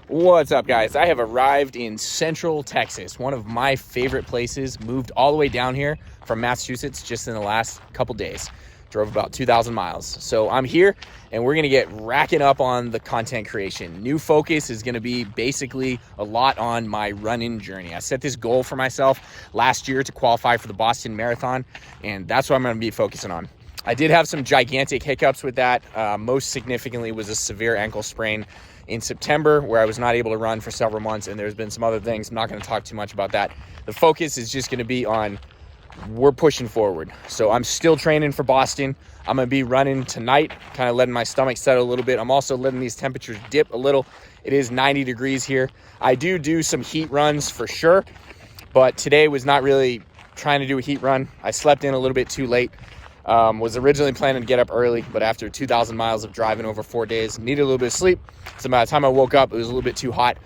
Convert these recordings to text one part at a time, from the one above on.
What's up, guys? I have arrived in Central Texas, one of my favorite places. Moved all the way down here from Massachusetts just in the last couple days. Drove about 2,000 miles. So I'm here and we're going to get racking up on the content creation. New focus is going to be basically a lot on my running journey. I set this goal for myself last year to qualify for the Boston Marathon, and that's what I'm going to be focusing on. I did have some gigantic hiccups with that. Most significantly was a severe ankle sprain in September where I was not able to run for several months, and there's been some other things. I'm not going to talk too much about that. The focus is just going to be on we're pushing forward. So I'm still training for Boston. I'm going to be running tonight, kind of letting my stomach settle a little bit. I'm also letting these temperatures dip a little. It is 90 degrees here. I do some heat runs for sure, but today was not really trying to do a heat run. I slept in a little bit too late. Was originally planning to get up early, but after 2,000 miles of driving over 4 days, needed a little bit of sleep. So by the time I woke up, it was a little bit too hot.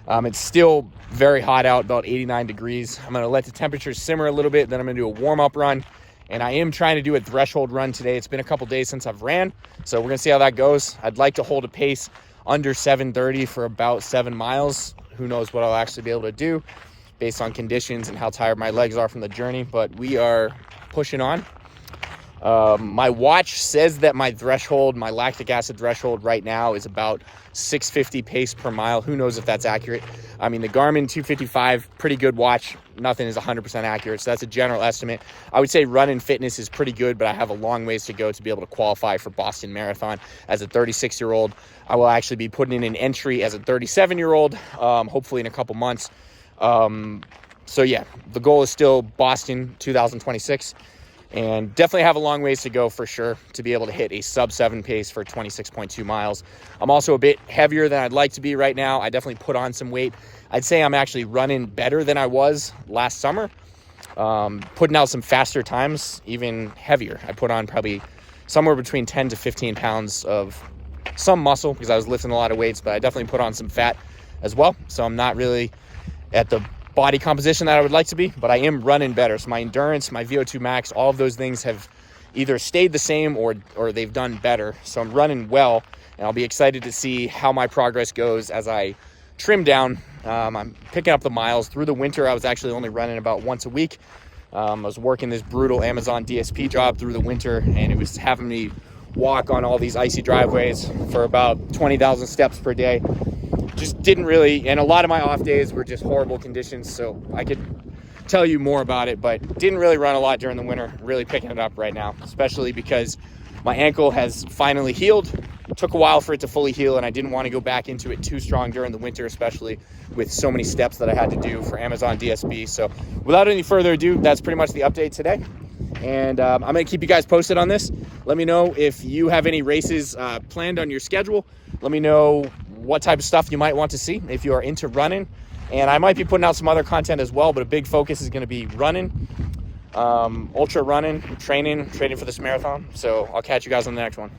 It's still very hot out, about 89 degrees. I'm going to let the temperatures simmer a little bit, then I'm going to do a warm-up run. And I am trying to do a threshold run today. It's been a couple days since I've ran, so we're going to see how that goes. I'd like to hold a pace under 7:30 for about 7 miles. Who knows what I'll actually be able to do based on conditions and how tired my legs are from the journey, but we are pushing on. My watch says that my lactic acid threshold right now is about 650 pace per mile. Who knows if that's accurate? I mean, the Garmin 255, pretty good watch. Nothing is 100% accurate, so that's a general estimate. I would say running fitness is pretty good, but I have a long ways to go to be able to qualify for Boston Marathon as a 36-year-old. I will actually be putting in an entry as a 37-year-old, hopefully in a couple months. So yeah, the goal is still Boston 2026. And definitely have a long ways to go for sure to be able to hit a sub-7 pace for 26.2 miles. I'm also a bit heavier than I'd like to be right now. I definitely put on some weight. I'd say I'm actually running better than I was last summer. Putting out some faster times, even heavier. I put on probably somewhere between 10 to 15 pounds of some muscle because I was lifting a lot of weights, but I definitely put on some fat as well. So I'm not really at the body composition that I would like to be, but I am running better. So my endurance, my VO2 max, all of those things have either stayed the same or they've done better. So I'm running well, and I'll be excited to see how my progress goes as I trim down. I'm picking up the miles. Through the winter, I was actually only running about once a week. I was working this brutal Amazon DSP job through the winter, and it was having me walk on all these icy driveways for about 20,000 steps per day. Just didn't really, and a lot of my off days were just horrible conditions, so I could tell you more about it, but didn't really run a lot during the winter. Really picking it up right now, especially because my ankle has finally healed. It took a while for it to fully heal, and I didn't want to go back into it too strong during the winter, especially with so many steps that I had to do for Amazon DSP. So without any further ado, that's pretty much the update today. And I'm going to keep you guys posted on this. Let me know if you have any races planned on your schedule. Let me know what type of stuff you might want to see if you are into running. And I might be putting out some other content as well, but a big focus is going to be running, ultra running, training for this marathon. So I'll catch you guys on the next one.